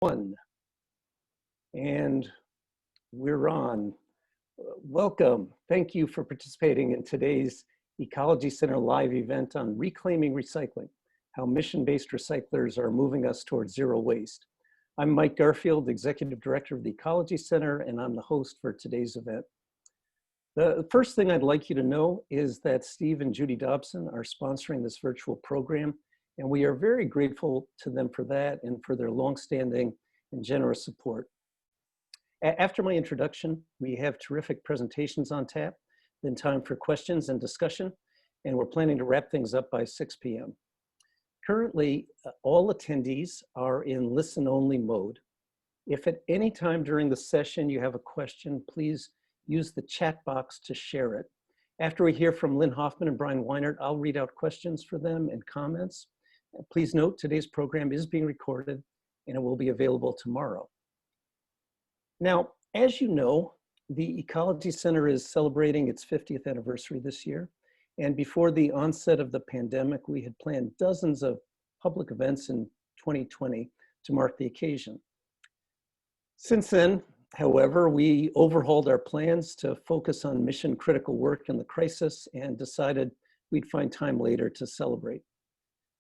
One, and we're on. Welcome. Thank you for participating in today's Ecology Center live event on reclaiming recycling, how mission-based recyclers are moving us towards zero waste. I'm Mike Garfield, Executive Director of the Ecology Center, and I'm the host for today's event. The first thing I'd like you to know is that Steve and Judy Dobson are sponsoring this virtual program, and we are very grateful to them for that and for their longstanding and generous support. After my introduction, we have terrific presentations on tap, then time for questions and discussion, and we're planning to wrap things up by 6 p.m. Currently, all attendees are in listen-only mode. If at any time during the session you have a question, please use the chat box to share it. After we hear from Lynn Hoffman and Brian Weinert, I'll read out questions for them and comments. Please note, today's program is being recorded and it will be available tomorrow. Now, as you know, the Ecology Center is celebrating its 50th anniversary this year. And before the onset of the pandemic, we had planned dozens of public events in 2020 to mark the occasion. Since then, however, we overhauled our plans to focus on mission critical work in the crisis and decided we'd find time later to celebrate.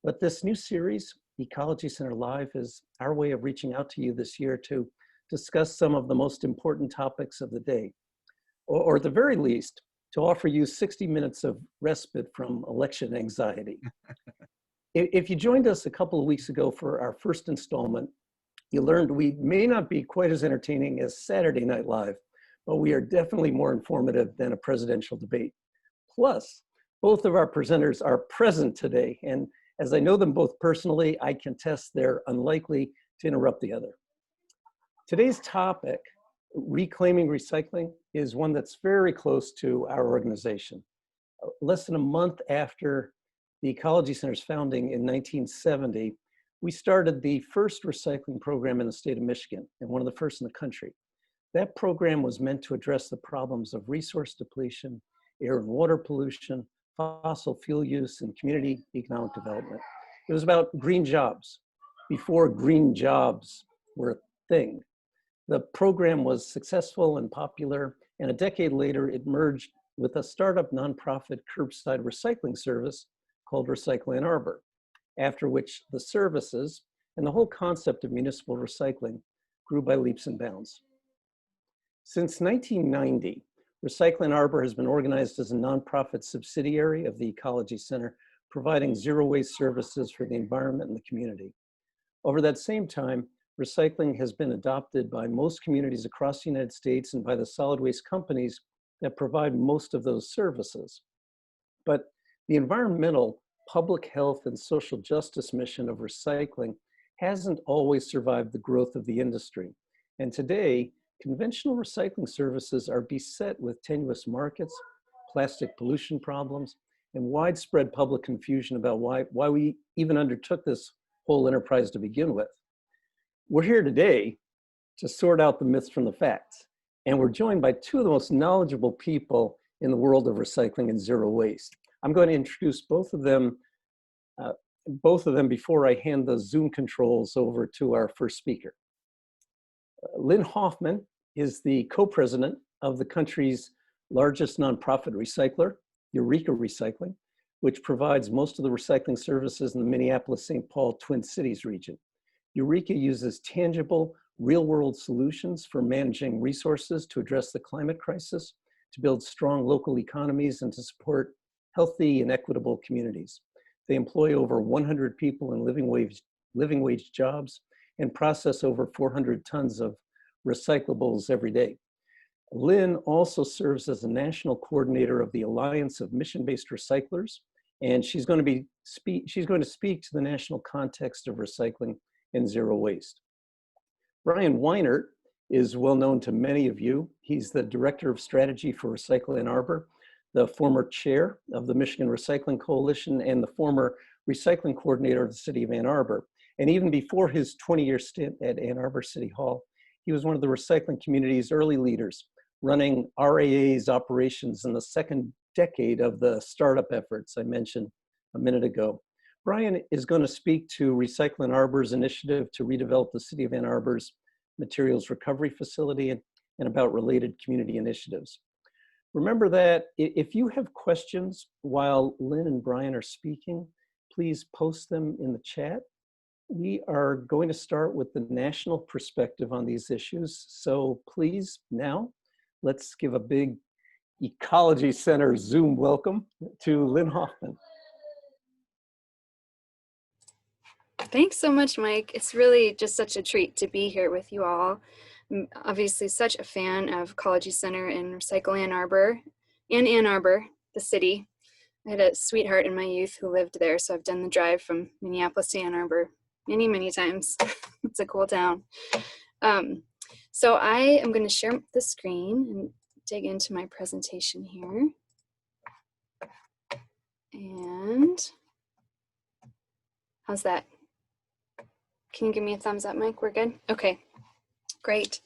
But this new series, Ecology Center Live, is our way of reaching out to you this year to discuss some of the most important topics of the day, or at the very least, to offer you 60 minutes of respite from election anxiety. If you joined us a couple of weeks ago for our first installment, you learned we may not be quite as entertaining as Saturday Night Live, but we are definitely more informative than a presidential debate. Plus, both of our presenters are present today, and as I know them both personally, I can attest they're unlikely to interrupt the other. Today's topic, reclaiming recycling, is one that's very close to our organization. Less than a month after the Ecology Center's founding in 1970, we started the first recycling program in the state of Michigan, and one of the first in the country. That program was meant to address the problems of resource depletion, air and water pollution, fossil fuel use, and community economic development. It was about green jobs, before green jobs were a thing. The program was successful and popular, and a decade later, it merged with a startup nonprofit curbside recycling service called Recycle Ann Arbor, after which the services and the whole concept of municipal recycling grew by leaps and bounds. Since 1990, Recycle Ann Arbor has been organized as a nonprofit subsidiary of the Ecology Center, providing zero waste services for the environment and the community. Over that same time, recycling has been adopted by most communities across the United States and by the solid waste companies that provide most of those services. But the environmental, public health, and social justice mission of recycling hasn't always survived the growth of the industry. And today, conventional recycling services are beset with tenuous markets, plastic pollution problems, and widespread public confusion about why we even undertook this whole enterprise to begin with. We're here today to sort out the myths from the facts, and we're joined by two of the most knowledgeable people in the world of recycling and zero waste. I'm going to introduce both of them before I hand the Zoom controls over to our first speaker. Lynn Hoffman is the co-president of the country's largest nonprofit recycler, Eureka Recycling, which provides most of the recycling services in the Minneapolis-St. Paul Twin Cities region. Eureka uses tangible, real-world solutions for managing resources to address the climate crisis, to build strong local economies, and to support healthy and equitable communities. They employ over 100 people in living wage jobs and process over 400 tons of recyclables every day. Lynn also serves as the national coordinator of the Alliance of Mission-Based Recyclers, and she's going to speak to the national context of recycling and zero waste. Brian Weinert is well known to many of you. He's the Director of Strategy for Recycle Ann Arbor, the former chair of the Michigan Recycling Coalition, and the former recycling coordinator of the City of Ann Arbor. And even before his 20-year stint at Ann Arbor City Hall, he was one of the recycling community's early leaders, running RAA's operations in the second decade of the startup efforts I mentioned a minute ago. Brian is going to speak to Recycle Ann Arbor's initiative to redevelop the City of Ann Arbor's materials recovery facility and about related community initiatives. Remember that if you have questions while Lynn and Brian are speaking, please post them in the chat. We are going to start with the national perspective on these issues. So please now, let's give a big Ecology Center Zoom welcome to Lynn Hoffman. Thanks so much, Mike. It's really just such a treat to be here with you all. I'm obviously such a fan of Ecology Center and Recycle Ann Arbor and Ann Arbor, the city. I had a sweetheart in my youth who lived there, so I've done the drive from Minneapolis to Ann Arbor many, many times. It's a cool town. So I am going to share the screen and dig into my presentation here. And how's that? Can you give me a thumbs up, Mike? We're good? Okay, great.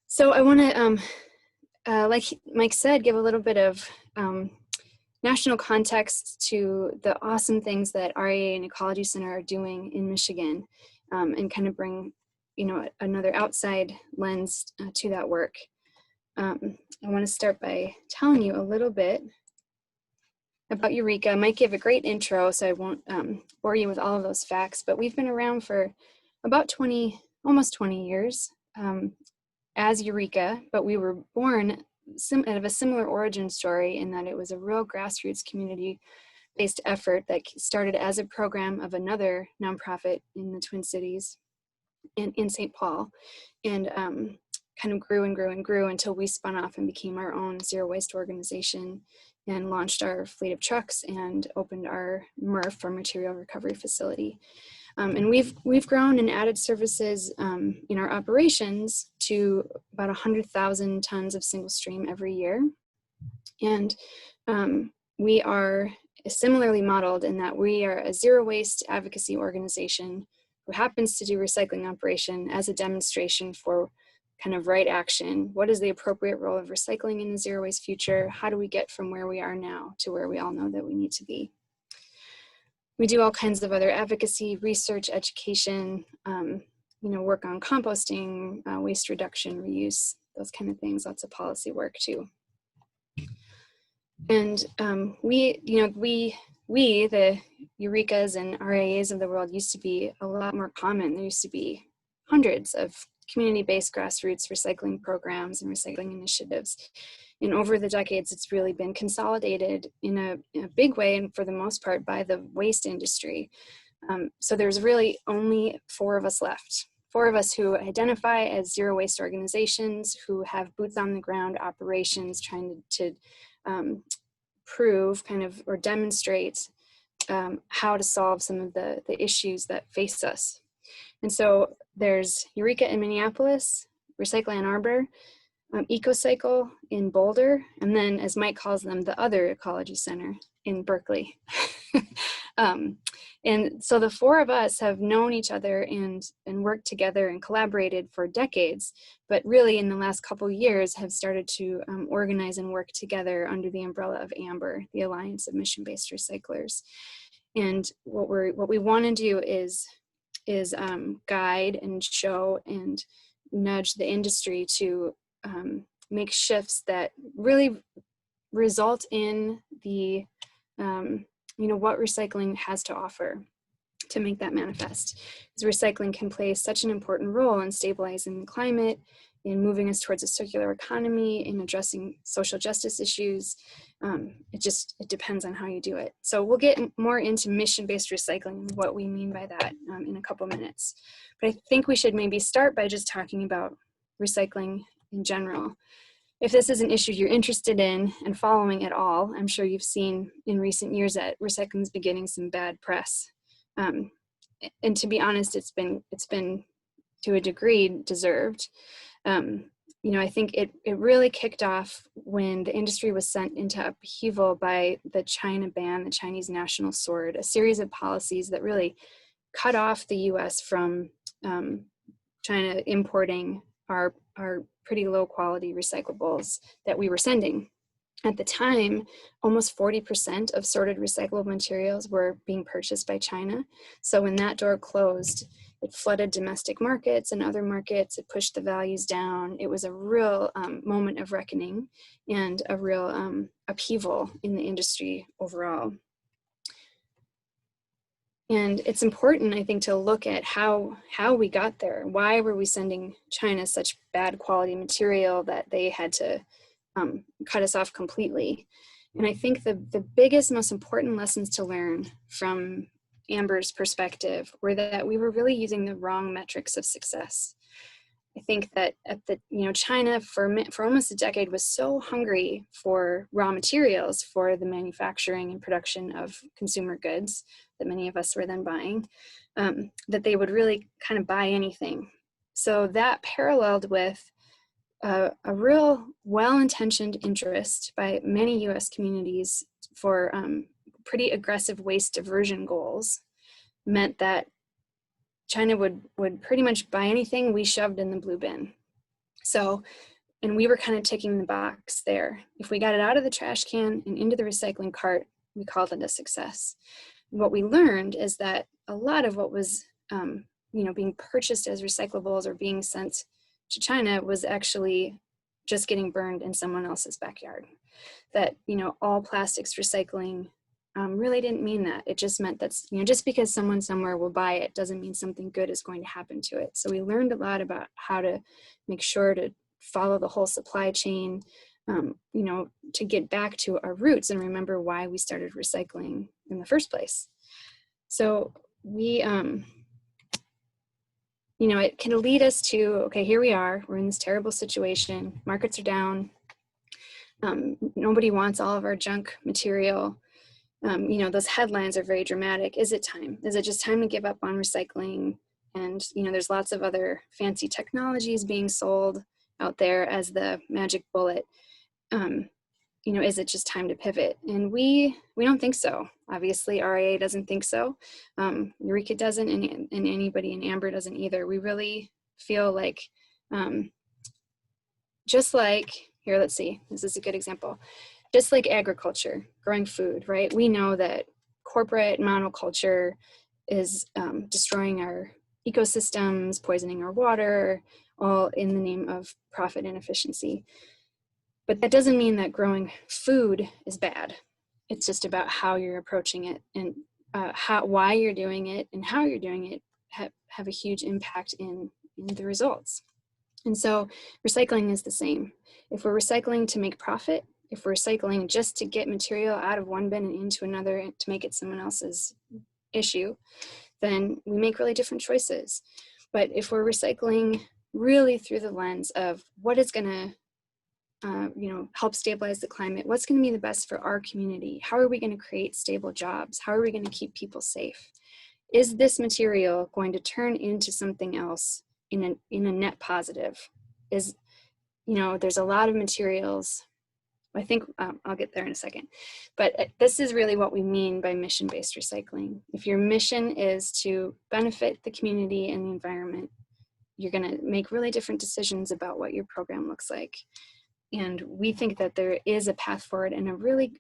So I want to, like Mike said, give a little bit of national context to the awesome things that REA and Ecology Center are doing in Michigan, and kind of bring, another outside lens to that work. I want to start by telling you a little bit about Eureka. I might give a great intro, so I won't bore you with all of those facts, but we've been around for about almost 20 years as Eureka, but we were born out of a similar origin story in that it was a real grassroots community-based effort that started as a program of another nonprofit in the Twin Cities in St. Paul, and kind of grew and grew and grew until we spun off and became our own zero waste organization and launched our fleet of trucks and opened our MRF, our material recovery facility. And we've grown and added services in our operations to about 100,000 tons of single stream every year. And we are similarly modeled in that we are a zero waste advocacy organization who happens to do recycling operation as a demonstration for kind of right action. What is the appropriate role of recycling in the zero waste future? How do we get from where we are now to where we all know that we need to be? We do all kinds of other advocacy, research, education, work on composting, waste reduction, reuse, those kind of things, lots of policy work too. And we, the Eurekas and RAAs of the world used to be a lot more common. There used to be hundreds of community-based grassroots recycling programs and recycling initiatives. And over the decades, it's really been consolidated in a big way, and for the most part, by the waste industry. So there's really only 4 of us left. 4 of us who identify as zero waste organizations, who have boots on the ground operations, trying to prove or demonstrate how to solve some of the issues that face us. And so there's Eureka in Minneapolis, Recycle Ann Arbor, EcoCycle in Boulder, and then, as Mike calls them, the other Ecology Center in Berkeley. And so the 4 of us have known each other and worked together and collaborated for decades, but really in the last couple of years have started to organize and work together under the umbrella of ambr, the Alliance of Mission-Based Recyclers. And what we want to do is guide and show and nudge the industry to make shifts that really result in the what recycling has to offer to make that manifest. Because recycling can play such an important role in stabilizing the climate, in moving us towards a circular economy, in addressing social justice issues. It depends on how you do it. So we'll get more into mission-based recycling and what we mean by that in a couple minutes. But I think we should maybe start by just talking about recycling in general. If this is an issue you're interested in and following at all, I'm sure you've seen in recent years that recycling is getting some bad press. And to be honest, it's been to a degree deserved. I think it really kicked off when the industry was sent into upheaval by the China ban, the Chinese national sword, a series of policies that really cut off the US from China importing our pretty low quality recyclables that we were sending. At the time, almost 40% of sorted recyclable materials were being purchased by China. So when that door closed, it flooded domestic markets and other markets. It pushed the values down. It was a real moment of reckoning and a real upheaval in the industry overall. And it's important, I think, to look at how we got there. Why were we sending China such bad quality material that they had to cut us off completely? And I think the biggest, most important lessons to learn from Amber's perspective were that we were really using the wrong metrics of success. I think that China for almost a decade was so hungry for raw materials for the manufacturing and production of consumer goods that many of us were then buying, that they would really kind of buy anything. So that paralleled with a real well-intentioned interest by many US communities for pretty aggressive waste diversion goals, meant that China would pretty much buy anything we shoved in the blue bin. So, and we were kind of ticking the box there. If we got it out of the trash can and into the recycling cart, we called it a success. And what we learned is that a lot of what was being purchased as recyclables or being sent to China was actually just getting burned in someone else's backyard. That, all plastics recycling really didn't mean that. It just meant that, just because someone somewhere will buy it doesn't mean something good is going to happen to it. So we learned a lot about how to make sure to follow the whole supply chain, to get back to our roots and remember why we started recycling in the first place. So we, it can lead us to, okay, here we are, we're in this terrible situation, markets are down, nobody wants all of our junk material. Those headlines are very dramatic. Is it time? Is it just time to give up on recycling? And, there's lots of other fancy technologies being sold out there as the magic bullet. Is it just time to pivot? And we don't think so. Obviously, RIA doesn't think so. Eureka doesn't, and anybody in Ambr doesn't either. We really feel like, just like, here, let's see, this is a good example. Just like agriculture, growing food, right? We know that corporate monoculture is destroying our ecosystems, poisoning our water, all in the name of profit and efficiency. But that doesn't mean that growing food is bad. It's just about how you're approaching it and why you're doing it and how you're doing it have a huge impact in the results. And so recycling is the same. If we're recycling to make profit, if we're recycling just to get material out of one bin and into another to make it someone else's issue, then we make really different choices. But if we're recycling really through the lens of what is going to help stabilize the climate, what's going to be the best for our community, how are we going to create stable jobs, how are we going to keep people safe, is this material going to turn into something else in a net positive? There's a lot of materials, I think I'll get there in a second, but this is really what we mean by mission-based recycling. If your mission is to benefit the community and the environment, you're going to make really different decisions about what your program looks like. And we think that there is a path forward and a really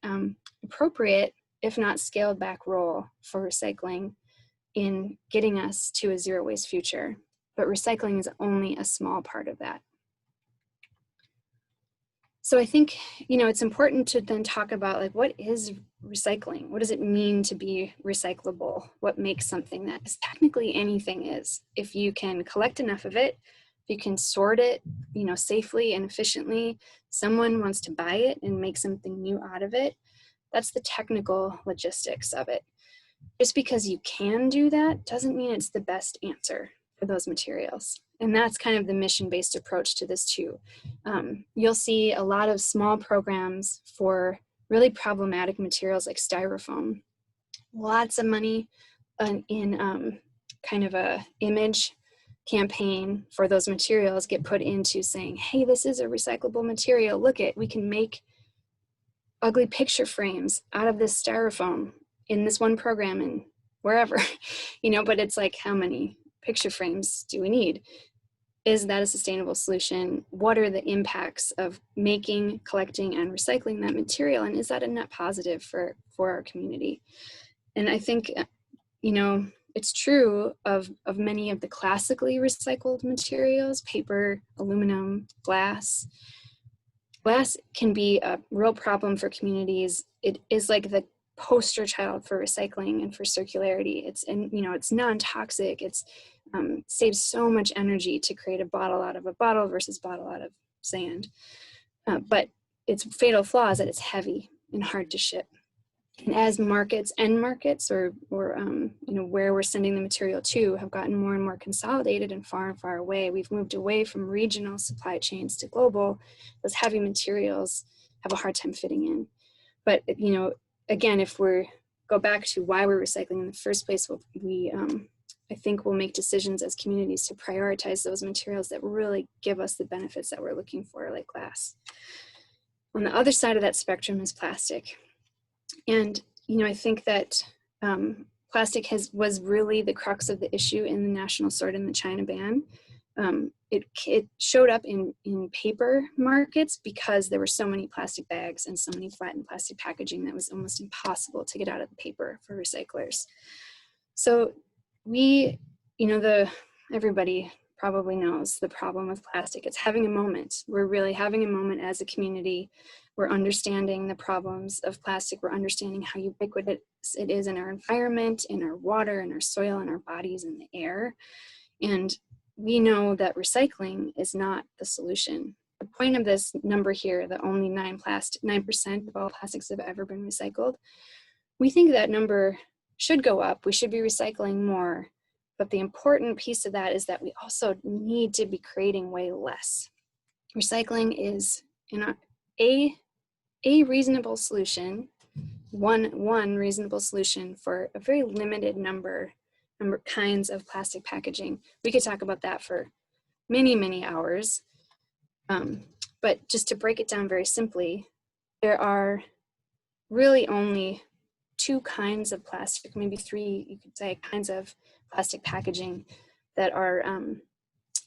appropriate, if not scaled back, role for recycling in getting us to a zero waste future. But recycling is only a small part of that. So I think, it's important to then talk about, like, what is recycling? What does it mean to be recyclable? What makes something that is technically anything is? If you can collect enough of it, if you can sort it, safely and efficiently, someone wants to buy it and make something new out of it, that's the technical logistics of it. Just because you can do that doesn't mean it's the best answer for those materials. And that's kind of the mission-based approach to this too. You'll see a lot of small programs for really problematic materials like styrofoam. Lots of money in kind of a image campaign for those materials get put into saying, hey, this is a recyclable material. Look it, we can make ugly picture frames out of this styrofoam in this one program and wherever, but it's like, how many picture frames do we need? is that a sustainable solution? What are the impacts of making, collecting, and recycling that material? And is that a net positive for our community? And I think, you know, it's true of many of the classically recycled materials, paper, aluminum, glass. Glass can be a real problem for communities. It is like the poster child for recycling and for circularity. It's non-toxic. It's saves so much energy to create a bottle out of a bottle versus bottle out of sand. But its fatal flaw is that it's heavy and hard to ship. And as end markets, or where we're sending the material to, have gotten more and more consolidated and far away, we've moved away from regional supply chains to global. Those heavy materials have a hard time fitting in. But again, if we go back to why we're recycling in the first place, I think we'll make decisions as communities to prioritize those materials that really give us the benefits that we're looking for, like glass. On the other side of that spectrum is plastic. And, I think that plastic was really the crux of the issue in the national sort in the China ban. It showed up in paper markets because there were so many plastic bags and so many flattened plastic packaging that was almost impossible to get out of the paper for recyclers. So everybody probably knows the problem with plastic. It's having a moment. We're really having a moment as a community. We're understanding the problems of plastic. We're understanding how ubiquitous it is in our environment, in our water, in our soil, in our bodies, in the air. And we know that recycling is not the solution. The point of this number here, that only 9% of all plastics have ever been recycled, we think that number should go up. We should be recycling more. But the important piece of that is that we also need to be creating way less. Recycling is a reasonable solution, one reasonable solution for a very limited number kinds of plastic packaging. We could talk about that for many hours. But just to break it down very simply, there are really only two kinds of plastic, maybe three, you could say, kinds of plastic packaging that are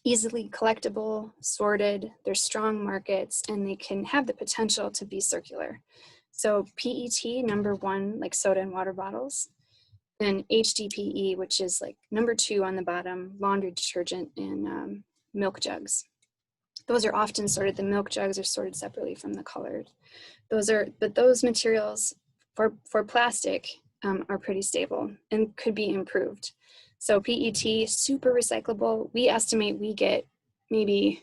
easily collectible, sorted, they're strong markets, and they can have the potential to be circular. So PET, number one, like soda and water bottles, then HDPE, which is like number two on the bottom, laundry detergent, and milk jugs. Those are often sorted. The milk jugs are sorted separately from the colored. But those materials for plastic are pretty stable and could be improved. So PET, super recyclable. We estimate we get maybe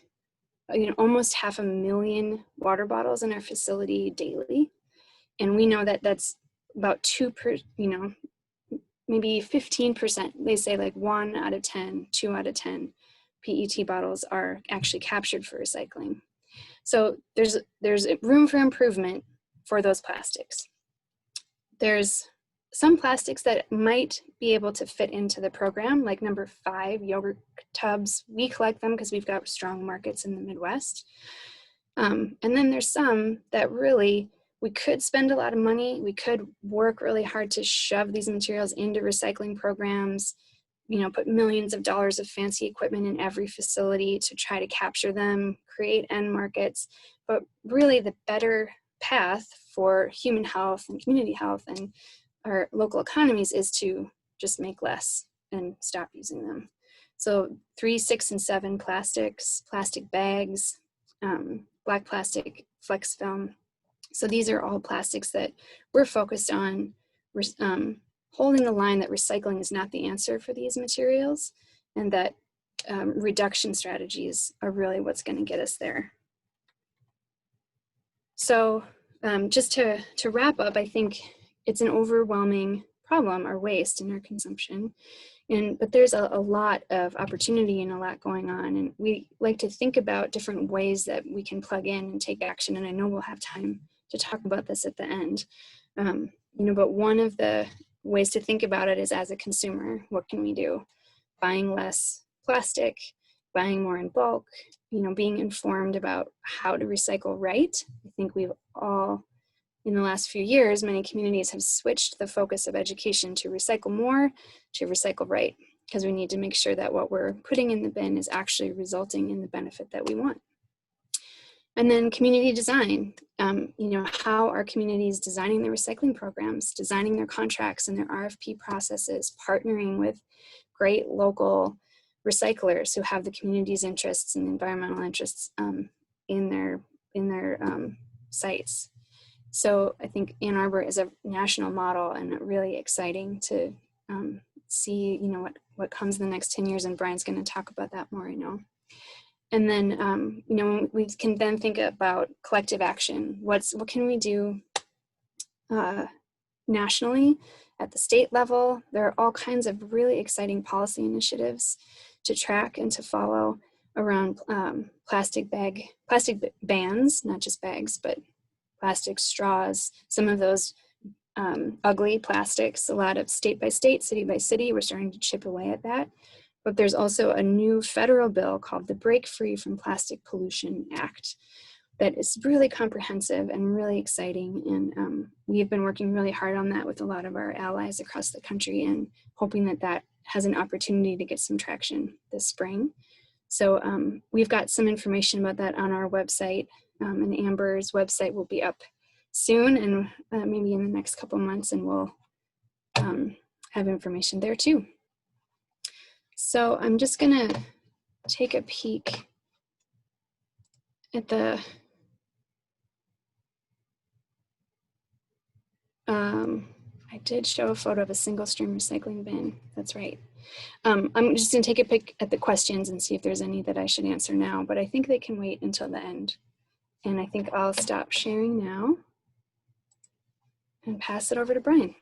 almost 500,000 water bottles in our facility daily. And we know that that's about maybe 15%. They say like 1 out of 10, 2 out of 10 PET bottles are actually captured for recycling. So there's room for improvement for those plastics. There's some plastics that might be able to fit into the program, like number 5, yogurt tubs. We collect them because we've got strong markets in the Midwest. And then there's some that really, we could spend a lot of money. We could work really hard to shove these materials into recycling programs, put millions of dollars of fancy equipment in every facility to try to capture them, create end markets. But really the better path for human health and community health and our local economies is to just make less and stop using them. So 3, 6, and 7 plastics, plastic bags, black plastic, flex film. So these are all plastics that we're focused on holding the line that recycling is not the answer for these materials, and that reduction strategies are really what's going to get us there. So just to wrap up, I think it's an overwhelming problem, our waste and our consumption. But there's a lot of opportunity and a lot going on. And we like to think about different ways that we can plug in and take action. And I know we'll have time to talk about this at the end. But one of the ways to think about it is as a consumer, what can we do? Buying less plastic, buying more in bulk, being informed about how to recycle right. I think we've all, in the last few years, many communities have switched the focus of education to recycle more, to recycle right. because we need to make sure that what we're putting in the bin is actually resulting in the benefit that we want. And then community design, how are communities designing their recycling programs, designing their contracts and their RFP processes, partnering with great local recyclers who have the community's interests and environmental interests in their sites. So I think Ann Arbor is a national model, and really exciting to see, what comes in the next 10 years, and Brian's going to talk about that more, And then, we can then think about collective action. What can we do nationally, at the state level? There are all kinds of really exciting policy initiatives to track and to follow around plastic bans, not just bags, but plastic straws, some of those ugly plastics, a lot of state by state, city by city, we're starting to chip away at that. But there's also a new federal bill called the Break Free from Plastic Pollution Act that is really comprehensive and really exciting. And we have been working really hard on that with a lot of our allies across the country, and hoping that that has an opportunity to get some traction this spring. So we've got some information about that on our website, and Amber's website will be up soon, and maybe in the next couple months, and we'll have information there too. So I'm just gonna take a peek at the I did show a photo of a single stream recycling bin. That's right. I'm just gonna take a peek at the questions and see if there's any that I should answer now, but I think they can wait until the end. And I think I'll stop sharing now and pass it over to Brian.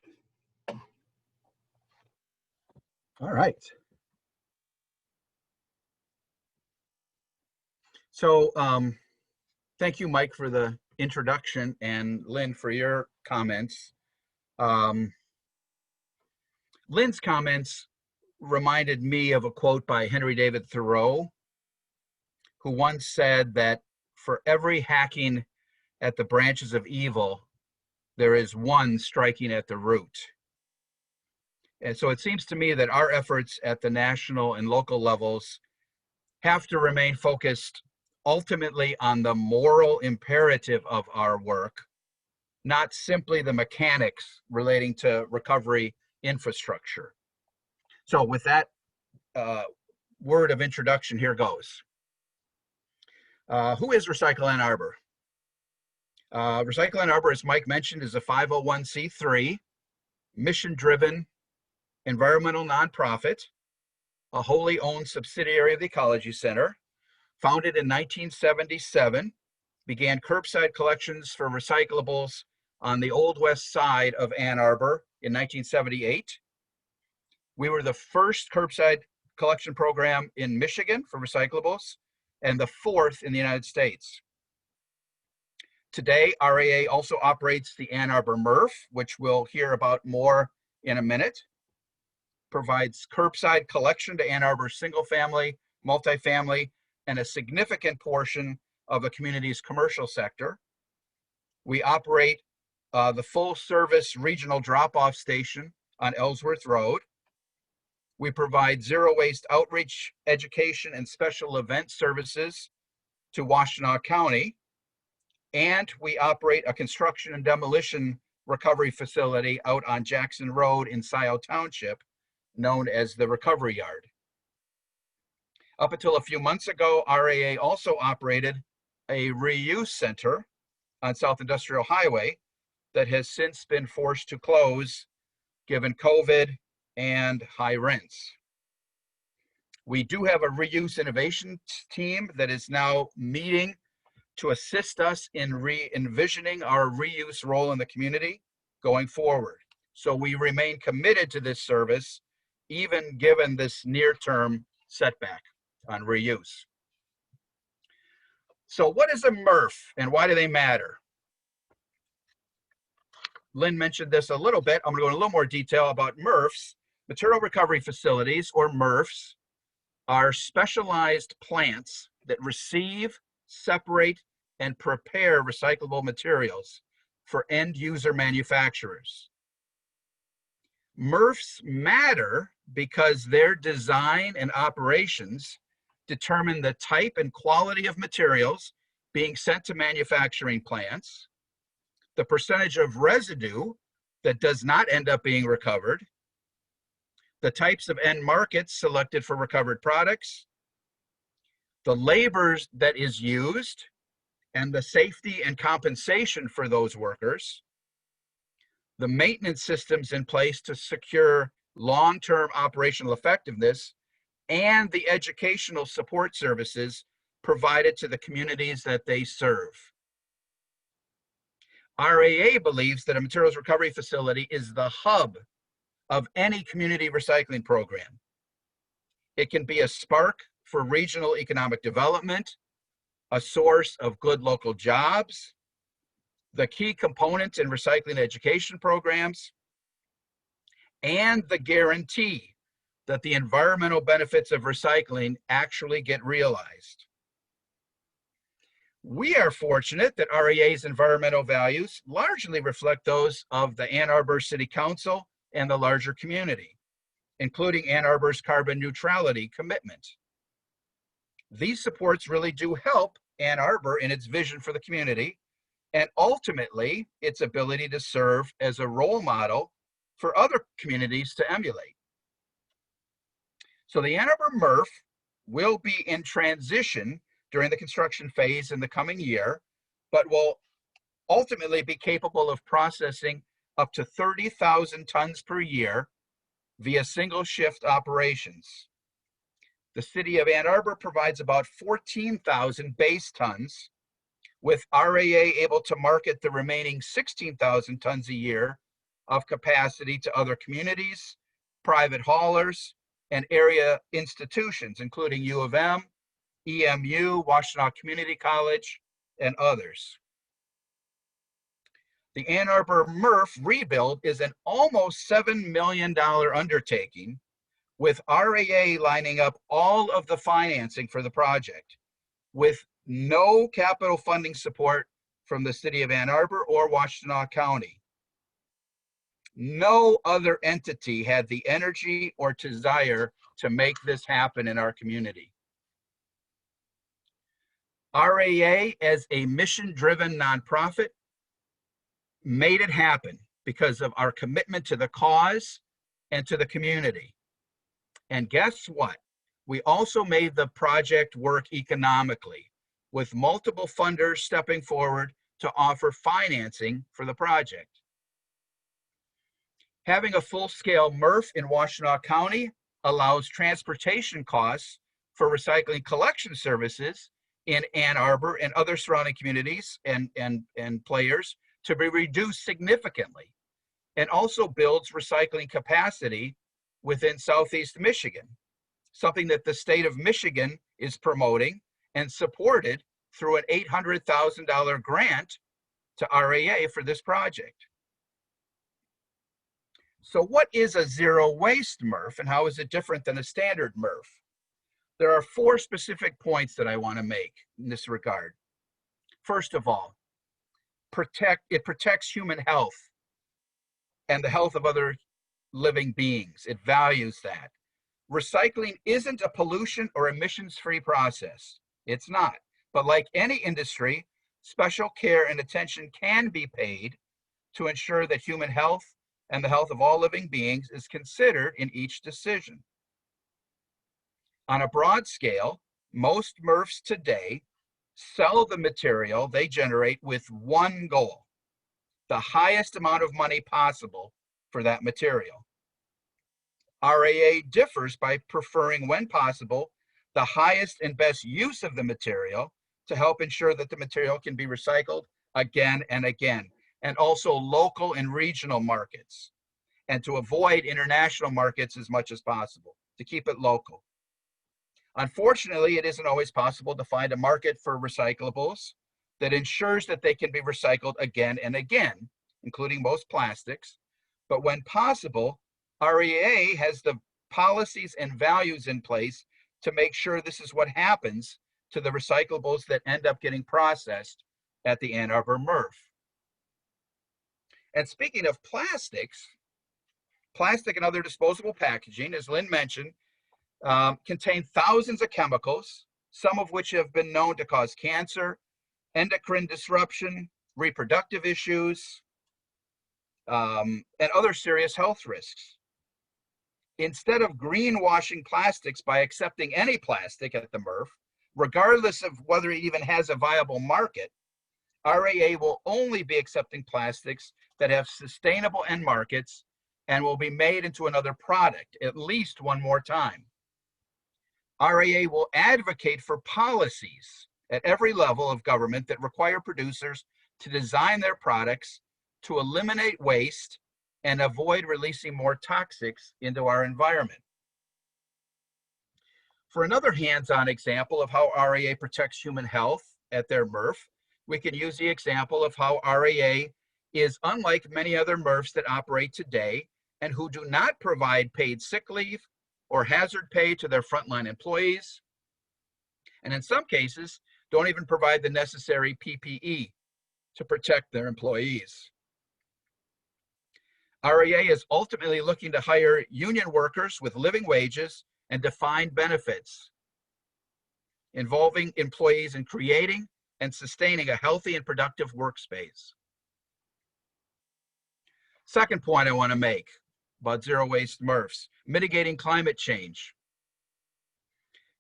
All right. So thank you, Mike, for the introduction, and Lynn for your comments. Lynn's comments reminded me of a quote by Henry David Thoreau, who once said that for every hacking at the branches of evil, there is one striking at the root. And so it seems to me that our efforts at the national and local levels have to remain focused ultimately on the moral imperative of our work, not simply the mechanics relating to recovery infrastructure. So with that word of introduction, here goes. Who is Recycle Ann Arbor? Recycle Ann Arbor, as Mike mentioned, is a 501c3, mission-driven environmental nonprofit, a wholly owned subsidiary of the Ecology Center, founded in 1977, began curbside collections for recyclables on the Old West Side of Ann Arbor in 1978. We were the first curbside collection program in Michigan for recyclables, and the fourth in the United States. Today, RAA also operates the Ann Arbor MRF, which we'll hear about more in a minute, provides curbside collection to Ann Arbor single family, multifamily, and a significant portion of the community's commercial sector. We operate the full service regional drop-off station on Ellsworth Road. We provide zero waste outreach, education, and special event services to Washtenaw County. And we operate a construction and demolition recovery facility out on Jackson Road in Scioto Township, known as the Recovery Yard. Up until a few months ago, RAA also operated a reuse center on South Industrial Highway that has since been forced to close given COVID and high rents. We do have a reuse innovation team that is now meeting to assist us in re-envisioning our reuse role in the community going forward. So we remain committed to this service, even given this near-term setback on reuse. So what is a MRF and why do they matter? Lynn mentioned this a little bit. I'm going to go in a little more detail about MRFs. Material recovery facilities, or MRFs, are specialized plants that receive, separate, and prepare recyclable materials for end user manufacturers. MRFs matter because their design and operations determine the type and quality of materials being sent to manufacturing plants, the percentage of residue that does not end up being recovered, the types of end markets selected for recovered products, the labor that is used, and the safety and compensation for those workers, the maintenance systems in place to secure long-term operational effectiveness, and the educational support services provided to the communities that they serve. RAA believes that a materials recovery facility is the hub of any community recycling program. It can be a spark for regional economic development, a source of good local jobs, the key components in recycling education programs, and the guarantee that the environmental benefits of recycling actually get realized. We are fortunate that REA's environmental values largely reflect those of the Ann Arbor City Council and the larger community, including Ann Arbor's carbon neutrality commitment. These supports really do help Ann Arbor in its vision for the community, and ultimately its ability to serve as a role model for other communities to emulate. So the Ann Arbor MRF will be in transition during the construction phase in the coming year, but will ultimately be capable of processing up to 30,000 tons per year via single shift operations. The City of Ann Arbor provides about 14,000 base tons, with RAA able to market the remaining 16,000 tons a year of capacity to other communities, private haulers, and area institutions, including U of M, EMU, Washtenaw Community College, and others. The Ann Arbor MRF rebuild is an almost $7 million undertaking, with RAA lining up all of the financing for the project, with no capital funding support from the City of Ann Arbor or Washtenaw County. No other entity had the energy or desire to make this happen in our community. RAA, as a mission-driven nonprofit, made it happen because of our commitment to the cause and to the community. And guess what? We also made the project work economically, with multiple funders stepping forward to offer financing for the project. Having a full-scale MRF in Washtenaw County allows transportation costs for recycling collection services in Ann Arbor and other surrounding communities and players to be reduced significantly, and also builds recycling capacity within Southeast Michigan, something that the state of Michigan is promoting and supported through an $800,000 grant to RAA for this project. So what is a zero waste MRF, and how is it different than a standard MRF? There are 4 specific points that I want to make in this regard. First of all, it protects human health and the health of other living beings. It values that. Recycling isn't a pollution or emissions-free process. It's not. But like any industry, special care and attention can be paid to ensure that human health and the health of all living beings is considered in each decision. On a broad scale, most MRFs today sell the material they generate with one goal: the highest amount of money possible for that material. RAA differs by preferring, when possible, the highest and best use of the material to help ensure that the material can be recycled again and again, and also local and regional markets, and to avoid international markets as much as possible, to keep it local. Unfortunately, it isn't always possible to find a market for recyclables that ensures that they can be recycled again and again, including most plastics. But when possible, REA has the policies and values in place to make sure this is what happens to the recyclables that end up getting processed at the Ann Arbor MRF. And speaking of plastics, Plastic and other disposable packaging, as Lynn mentioned, contain thousands of chemicals, some of which have been known to cause cancer, endocrine disruption, reproductive issues, and other serious health risks. Instead of greenwashing plastics by accepting any plastic at the MRF, regardless of whether it even has a viable market, RAA will only be accepting plastics that have sustainable end markets and will be made into another product at least one more time. RAA will advocate for policies at every level of government that require producers to design their products to eliminate waste and avoid releasing more toxics into our environment. For another hands-on example of how RAA protects human health at their MRF, we can use the example of how RAA is unlike many other MRFs that operate today and who do not provide paid sick leave or hazard pay to their frontline employees, and in some cases, don't even provide the necessary PPE to protect their employees. RAA is ultimately looking to hire union workers with living wages and defined benefits, involving employees in creating and sustaining a healthy and productive workspace. Second point I want to make about zero waste MRFs, mitigating climate change.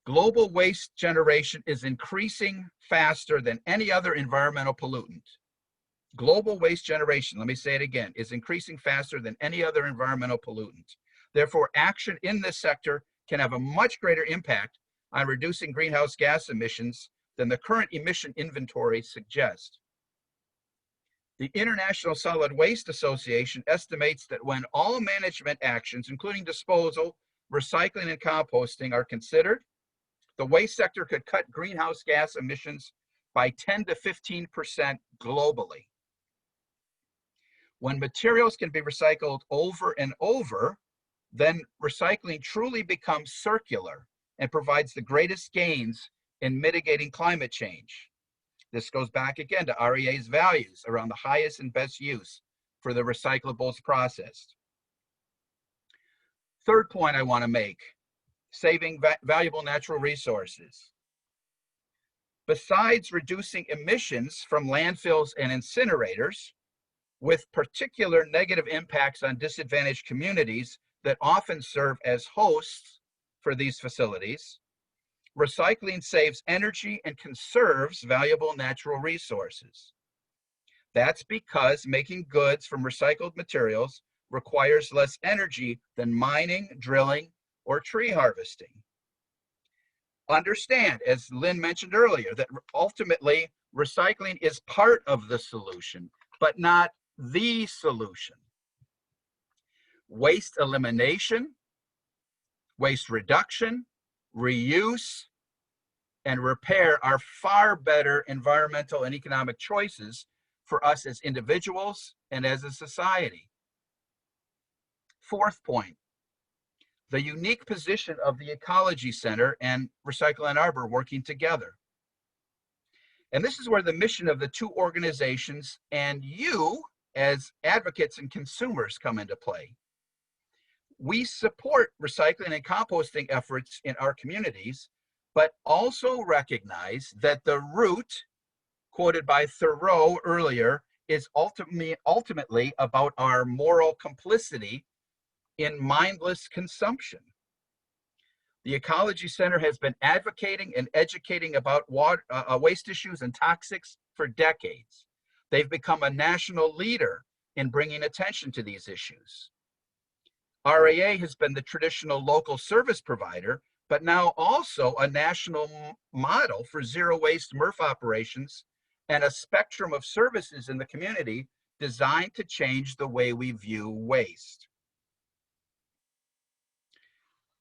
Global waste generation is increasing faster than any other environmental pollutant. Global waste generation, let me say it again, is increasing faster than any other environmental pollutant. Therefore, action in this sector can have a much greater impact on reducing greenhouse gas emissions than the current emission inventory suggests. The International Solid Waste Association estimates that when all management actions, including disposal, recycling, and composting, are considered, the waste sector could cut greenhouse gas emissions by 10 to 15% globally. When materials can be recycled over and over, then recycling truly becomes circular and provides the greatest gains in mitigating climate change. This goes back again to REA's values around the highest and best use for the recyclables processed. Third point I want to make, saving valuable natural resources. Besides reducing emissions from landfills and incinerators, with particular negative impacts on disadvantaged communities that often serve as hosts for these facilities, recycling saves energy and conserves valuable natural resources. That's because making goods from recycled materials requires less energy than mining, drilling, or tree harvesting. Understand, as Lynn mentioned earlier, that ultimately recycling is part of the solution, but not the solution. Waste elimination, waste reduction, reuse, and repair are far better environmental and economic choices for us as individuals and as a society. Fourth point, the unique position of the Ecology Center and Recycle Ann Arbor working together. And this is where the mission of the two organizations and you as advocates and consumers come into play. We support recycling and composting efforts in our communities, but also recognize that the root, quoted by Thoreau earlier, is ultimately about our moral complicity in mindless consumption. The Ecology Center has been advocating and educating about waste issues and toxics for decades. They've become a national leader in bringing attention to these issues. RAA has been the traditional local service provider, but now also a national model for zero waste MRF operations and a spectrum of services in the community designed to change the way we view waste.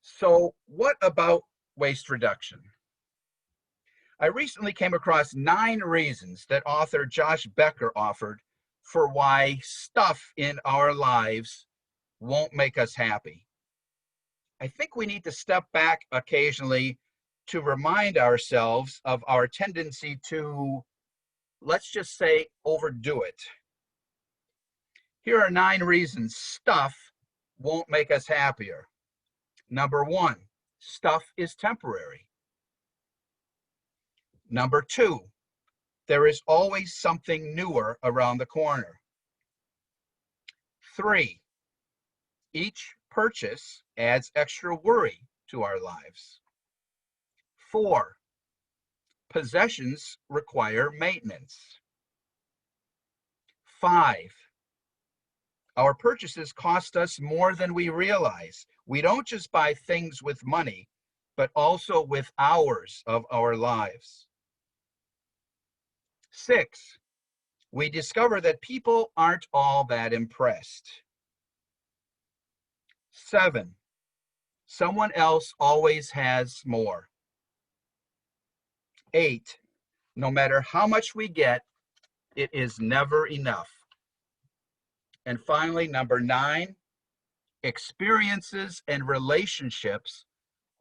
So what about waste reduction? I recently came across 9 reasons that author Josh Becker offered for why stuff in our lives won't make us happy. I think we need to step back occasionally to remind ourselves of our tendency to, let's just say, overdo it. Here are 9 reasons stuff won't make us happier. Number one, stuff is temporary. Number two, there is always something newer around the corner. Three, each purchase adds extra worry to our lives. Four, possessions require maintenance. Five, our purchases cost us more than we realize. We don't just buy things with money, but also with hours of our lives. Six, we discover that people aren't all that impressed. Seven, someone else always has more. Eight, no matter how much we get, it is never enough. And finally, number nine, experiences and relationships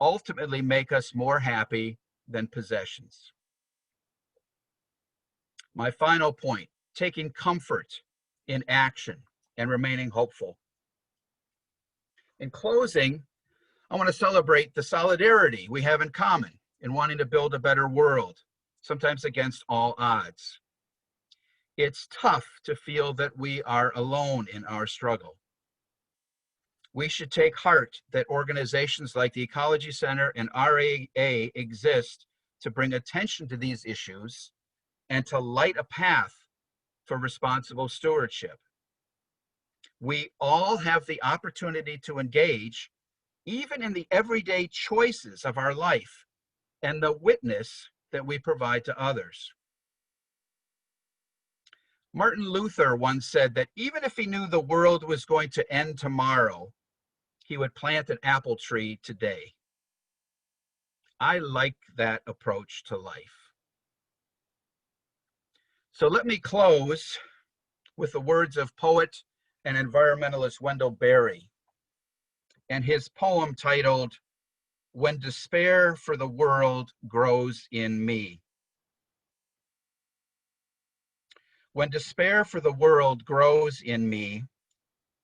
ultimately make us more happy than possessions. My final point, taking comfort in action and remaining hopeful. In closing, I want to celebrate the solidarity we have in common in wanting to build a better world, sometimes against all odds. It's tough to feel that we are alone in our struggle. We should take heart that organizations like the Ecology Center and RAA exist to bring attention to these issues and to light a path for responsible stewardship. We all have the opportunity to engage, even in the everyday choices of our life and the witness that we provide to others. Martin Luther once said that even if he knew the world was going to end tomorrow, he would plant an apple tree today. I like that approach to life. So let me close with the words of poet and environmentalist Wendell Berry and his poem titled, "When Despair for the World Grows in Me." When despair for the world grows in me,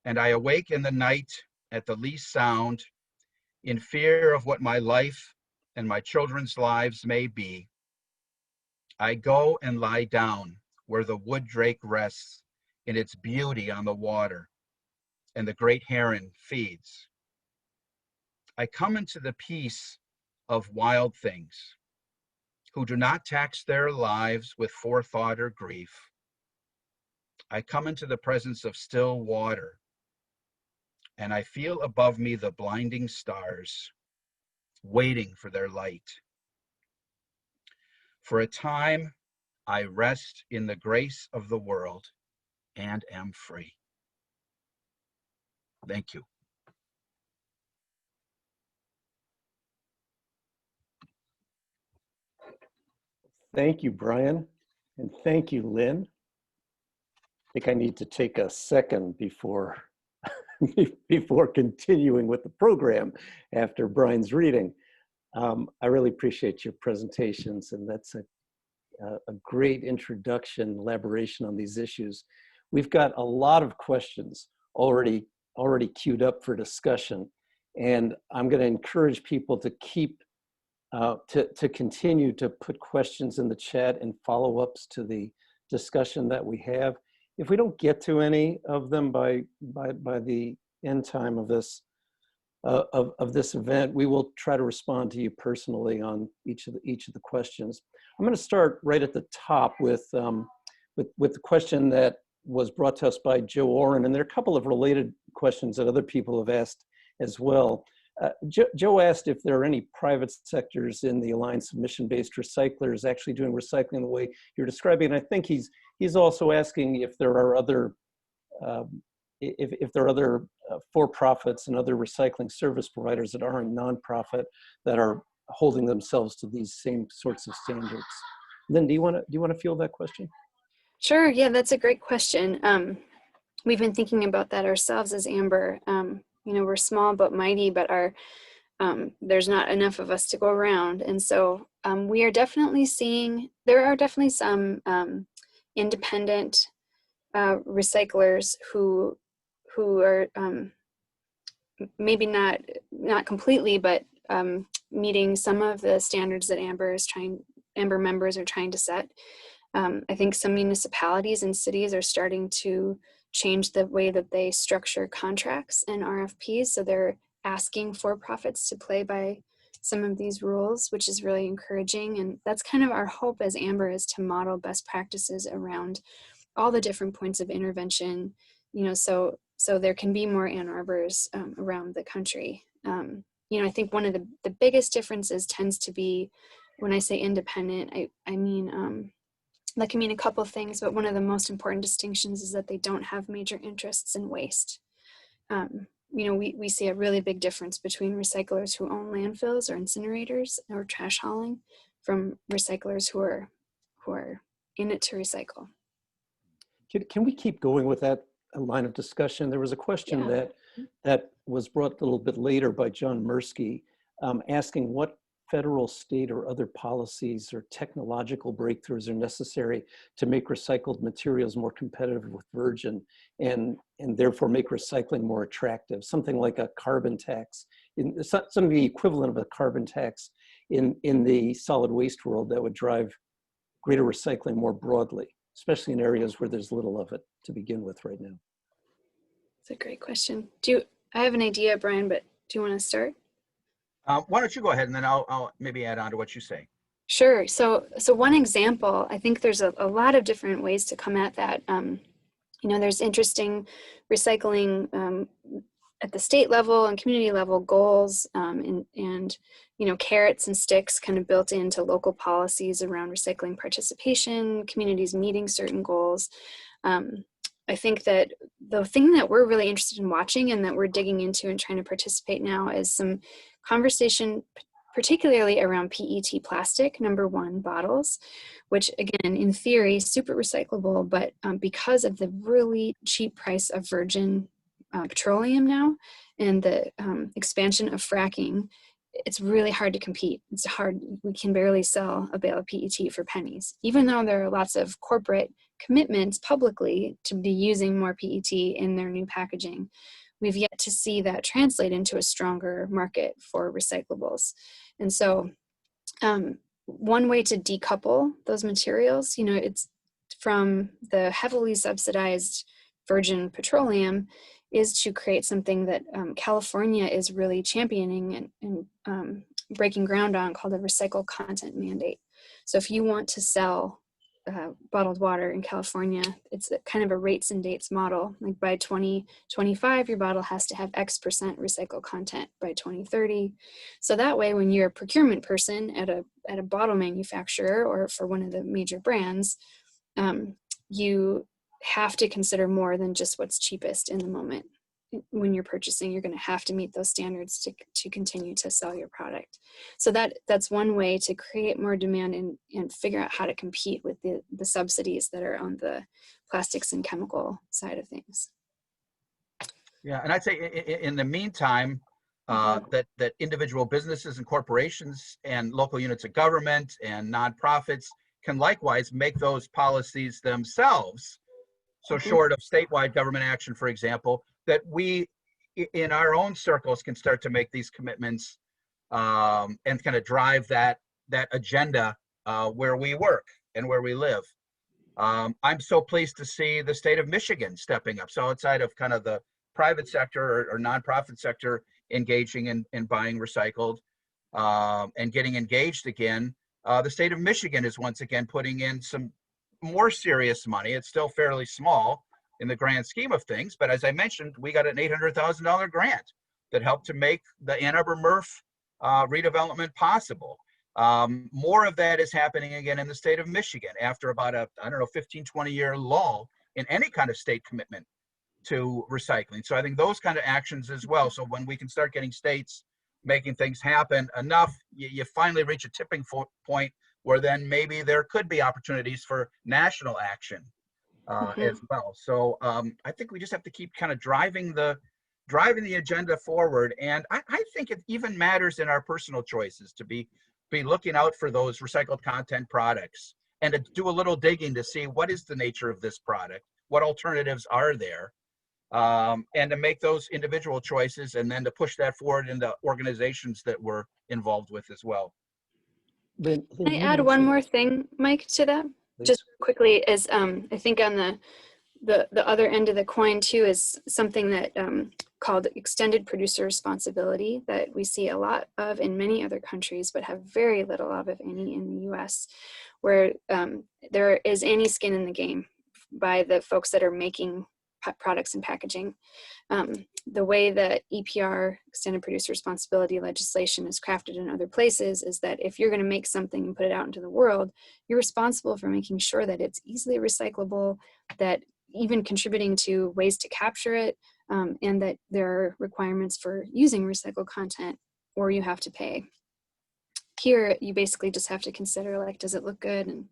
and I awake in the night at the least sound, in fear of what my life and my children's lives may be, I go and lie down where the wood drake rests in its beauty on the water, and the great heron feeds. I come into the peace of wild things, who do not tax their lives with forethought or grief. I come into the presence of still water, and I feel above me the blinding stars, waiting for their light. For a time, I rest in the grace of the world and am free. Thank you. Thank you, Brian, and thank you, Lynn. I think I need to take a second before continuing with the program after Brian's reading. I really appreciate your presentations, and that's a great introduction, elaboration on these issues. We've got a lot of questions already queued up for discussion, and I'm going to encourage people to keep to continue to put questions in the chat and follow-ups to the discussion that we have. If we don't get to any of them by the end time of this event, we will try to respond to you personally on each of the questions. I'm going to start right at the top with the question that was brought to us by Joe Oren, and there are a couple of related questions that other people have asked as well. Joe asked if there are any private sectors in the Alliance of Mission-Based Recyclers actually doing recycling the way you're describing. And I think he's also asking if there are other if there are other for-profits and other recycling service providers that aren't nonprofit that are holding themselves to these same sorts of standards. Lynn, do you want to field that question? Sure. Yeah, that's a great question. We've been thinking about that ourselves as Ambr. You know, we're small but mighty, but there's not enough of us to go around. And so we are definitely seeing, there are definitely some independent recyclers who are maybe not completely, but meeting some of the standards that Ambr members are trying to set. I think some municipalities and cities are starting to change the way that they structure contracts and RFPs. So they're asking for profits to play by some of these rules, which is really encouraging. And that's kind of our hope as Ambr, is to model best practices around all the different points of intervention, so there can be more Ann Arbors around the country. I think one of the biggest differences tends to be, when I say independent, I mean, that can mean a couple of things, but one of the most important distinctions is that they don't have major interests in waste. We see a really big difference between recyclers who own landfills or incinerators or trash hauling from recyclers who are in it to recycle. Can we keep going with that line of discussion? There was a question that was brought a little bit later by John Mirsky, asking what federal, state, or other policies or technological breakthroughs are necessary to make recycled materials more competitive with virgin and therefore make recycling more attractive. Something like a carbon tax, something the equivalent of a carbon tax in the solid waste world that would drive greater recycling more broadly, especially in areas where there's little of it to begin with right now. That's a great question. I have an idea, Brian, but do you want to start? Why don't you go ahead, and then I'll maybe add on to what you say. Sure. So one example, I think there's a lot of different ways to come at that. There's interesting recycling at the state level and community level goals, and carrots and sticks kind of built into local policies around recycling participation, communities meeting certain goals. I think that the thing that we're really interested in watching and that we're digging into and trying to participate now is some conversation, particularly around PET plastic, number one, bottles, which again, in theory, super recyclable, but because of the really cheap price of virgin petroleum now and the expansion of fracking, it's really hard to compete. It's hard. We can barely sell a bale of PET for pennies, even though there are lots of corporate commitments publicly to be using more PET in their new packaging. We've yet to see that translate into a stronger market for recyclables. And so one way to decouple those materials, it's from the heavily subsidized virgin petroleum, is to create something that California is really championing and breaking ground on, called a recycle content mandate. So if you want to sell bottled water in California, it's kind of a rates and dates model. Like by 2025, your bottle has to have X% recycled content by 2030. So that way, when you're a procurement person at a bottle manufacturer or for one of the major brands, you have to consider more than just what's cheapest in the moment. When you're purchasing, you're going to have to meet those standards to continue to sell your product. So that's one way to create more demand and figure out how to compete with the subsidies that are on the plastics and chemical side of things. Yeah, and I'd say in the meantime, that individual businesses and corporations and local units of government and nonprofits can likewise make those policies themselves. So short of statewide government action, for example, that we in our own circles can start to make these commitments and kind of drive that agenda where we work and where we live. I'm so pleased to see the state of Michigan stepping up. So outside of kind of the private sector or nonprofit sector engaging in buying recycled and getting engaged again, the state of Michigan is once again putting in some more serious money. It's still fairly small in the grand scheme of things, but as I mentioned, we got an $800,000 grant that helped to make the Ann Arbor MRF redevelopment possible. More of that is happening again in the state of Michigan after about a 15, 20-year lull in any kind of state commitment to recycling. So I think those kind of actions as well. So when we can start getting states making things happen enough, you finally reach a tipping point where then maybe there could be opportunities for national action as well. So I think we just have to keep kind of driving the agenda forward. And I think it even matters in our personal choices to be looking out for those recycled content products and to do a little digging to see what is the nature of this product, what alternatives are there, and to make those individual choices and then to push that forward into organizations that we're involved with as well. Lynn, Can I you add one mentioned- more thing, Mike, to that? Please. Just quickly, is I think on the other end of the coin too is something that called extended producer responsibility that we see a lot of in many other countries, but have very little of, if any, in the US, where there is any skin in the game by the folks that are making products and packaging. The way that EPR, extended producer responsibility legislation, is crafted in other places is that if you're going to make something and put it out into the world, you're responsible for making sure that it's easily recyclable, that even contributing to ways to capture it, and that there are requirements for using recycled content, or you have to pay. Here, you basically just have to consider, like, does it look good and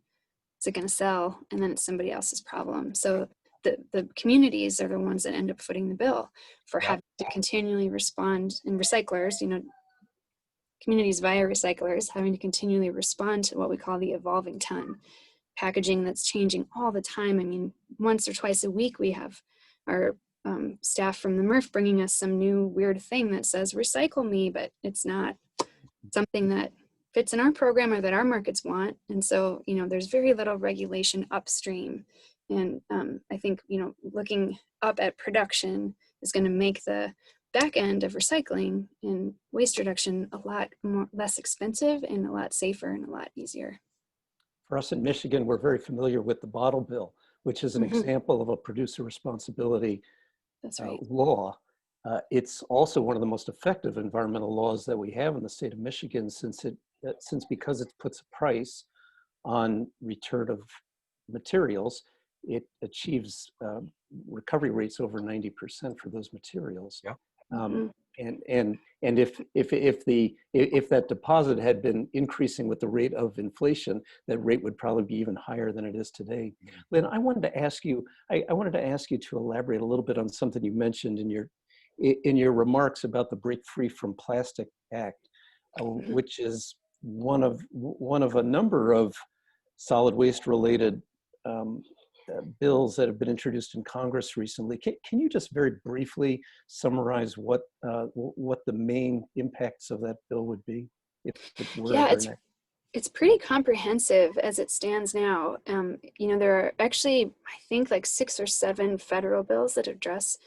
is it going to sell? And then it's somebody else's problem. So the communities are the ones that end up footing the bill for having to continually respond, and recyclers, communities via recyclers having to continually respond to what we call the evolving ton. Packaging that's changing all the time. I mean, once or twice a week, we have our staff from the MRF bringing us some new weird thing that says recycle me, but it's not something that fits in our program or that our markets want. And so, there's very little regulation upstream. And I think, looking up at production is going to make the back end of recycling and waste reduction a lot less expensive and a lot safer and a lot easier. For us in Michigan, we're very familiar with the bottle bill, which is an example of a producer responsibility That's right. law. It's also one of the most effective environmental laws that we have in the state of Michigan, since because it puts a price on return of materials, it achieves recovery rates over 90% for those materials. Yeah. And if that deposit had been increasing with the rate of inflation, that rate would probably be even higher than it is today. Lynn, I wanted to ask you to elaborate a little bit on something you mentioned in your remarks about the Break Free from Plastic Act, which is one of a number of solid waste related bills that have been introduced in Congress recently. Can you just very briefly summarize what the main impacts of that bill would be, if it were ever enacted? It's pretty comprehensive as it stands now. There are actually, I think, like 6 or 7 federal bills that address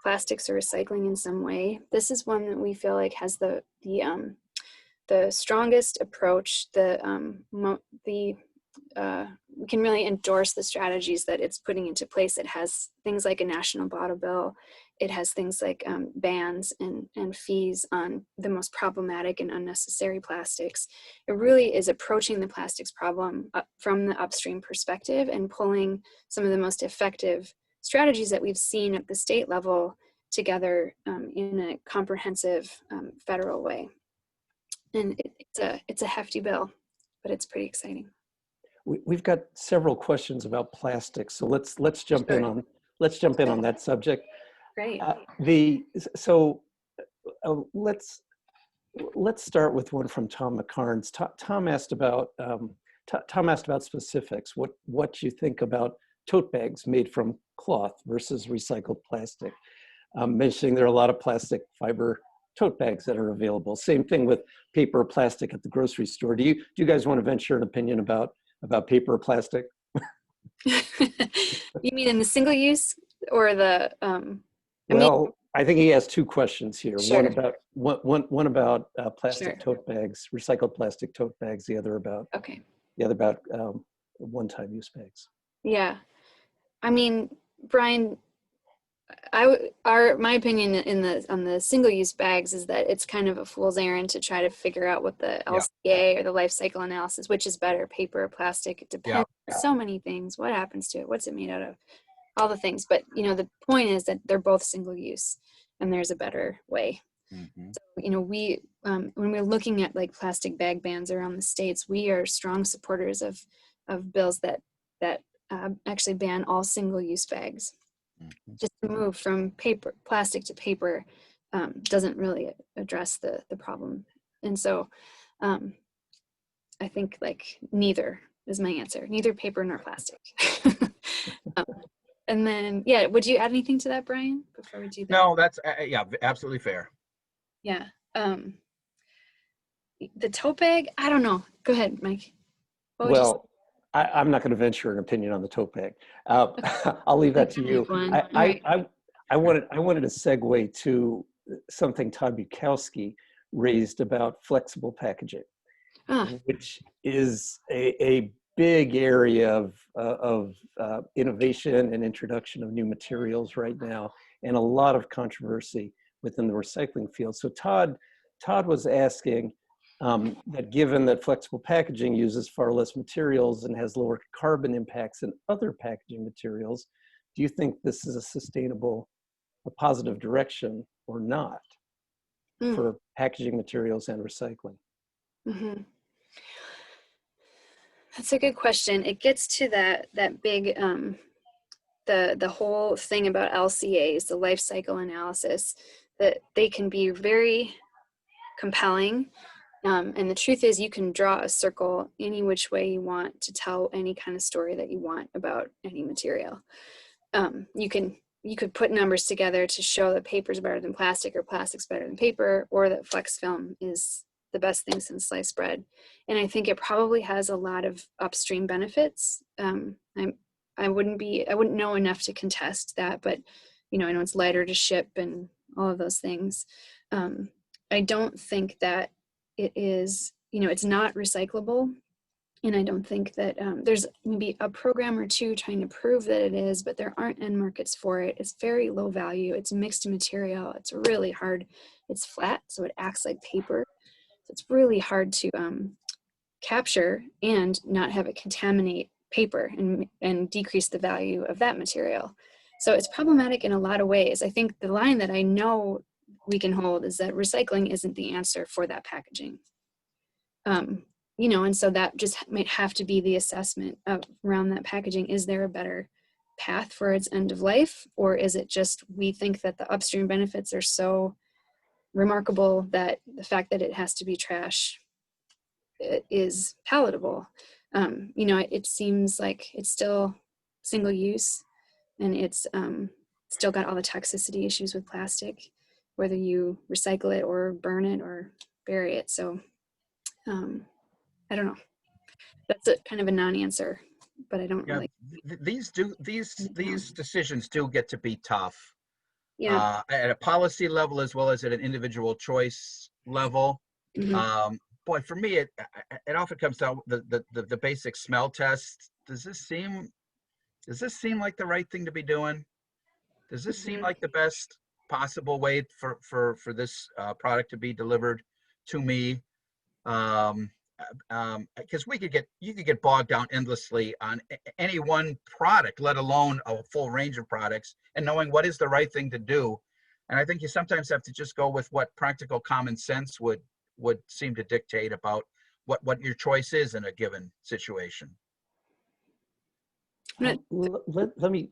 plastics or recycling in some way. This is one that we feel like has the strongest approach. We can really endorse the strategies that it's putting into place. It has things like a national bottle bill. It has things like bans and fees on the most problematic and unnecessary plastics. It really is approaching the plastics problem from the upstream perspective and pulling some of the most effective strategies that we've seen at the state level together in a comprehensive federal way. And it's a hefty bill, but it's pretty exciting. We've got several questions about plastics, so let's jump in on that subject. Great. Let's start with one from Tom McCarnes. Tom asked about specifics. What you think about tote bags made from cloth versus recycled plastic? Mentioning there are a lot of plastic fiber tote bags that are available. Same thing with paper or plastic at the grocery store. Do you guys want to venture an opinion about paper or plastic? You mean in the single use or the? I think he has 2 questions here. Sure. One about plastic Sure. tote bags, recycled plastic tote bags. The other about one-time use bags. Yeah, I mean, Brian, my opinion on the single-use bags is that it's kind of a fool's errand to try to figure out what the LCA or the life cycle analysis, which is better, paper or plastic. It depends on so many things. What happens to it? What's it made out of? All the things. But the point is that they're both single-use, and there's a better way. Mm-hmm. So, we when we're looking at like plastic bag bans around the states, we are strong supporters of bills that actually ban all single-use bags. Mm-hmm. Just to move from plastic to paper doesn't really address the problem. And so I think like neither is my answer, neither paper nor plastic. And then, yeah, would you add anything to that, Brian, before we do that? No, that's, yeah, absolutely fair. Yeah. The tote bag, I don't know. Go ahead, Mike. What would you say? Well, I'm not going to venture an opinion on the tote bag. I'll leave that to you. One. All right. I wanted to segue to something Todd Bukowski raised about flexible packaging, which is a big area of innovation and introduction of new materials right now, and a lot of controversy within the recycling field. So Todd was asking that given that flexible packaging uses far less materials and has lower carbon impacts than other packaging materials, do you think this is a positive direction or not for packaging materials and recycling? Mm-hmm. That's a good question. It gets to that big the whole thing about LCAs, the life cycle analysis, that they can be very compelling. And the truth is, you can draw a circle any which way you want to tell any kind of story that you want about any material. You could put numbers together to show that paper is better than plastic, or plastic's better than paper, or that flex film is the best thing since sliced bread. And I think it probably has a lot of upstream benefits. I wouldn't know enough to contest that, but I know it's lighter to ship and all of those things. I don't think that it is, it's not recyclable. And I don't think that there's maybe a program or two trying to prove that it is, but there aren't end markets for it. It's very low value. It's mixed material. It's really hard. It's flat, so it acts like paper. So it's really hard to capture and not have it contaminate paper and decrease the value of that material. So it's problematic in a lot of ways. I think the line that I know we can hold is that recycling isn't the answer for that packaging. And so that just might have to be the assessment around that packaging. Is there a better path for its end of life? Or is it just, we think that the upstream benefits are so remarkable that the fact that it has to be trash is palatable? It seems like it's still single use, and it's still got all the toxicity issues with plastic, whether you recycle it or burn it or bury it. So I don't know. That's kind of a non-answer, but I don't really. These decisions do get to be tough. Yeah. At a policy level as well as at an individual choice level. Mm-hmm. Boy, for me, it often comes down the basic smell test. Does this seem like the right thing to be doing? Does this seem like the best possible way for this product to be delivered to me? Because you could get bogged down endlessly on any one product, let alone a full range of products, and knowing what is the right thing to do. And I think you sometimes have to just go with what practical common sense would seem to dictate about what your choice is in a given situation. Let me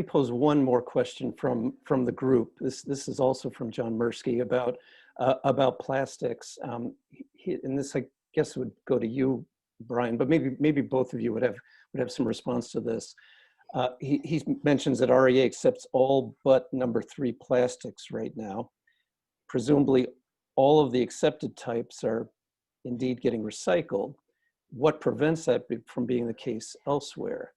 pose one more question from the group. This is also from John Mursky about plastics. And this, I guess, would go to you, Brian, but maybe both of you would have some response to this. He mentions that REA accepts all but number 3 plastics right now. Presumably, all of the accepted types are indeed getting recycled. What prevents that from being the case elsewhere?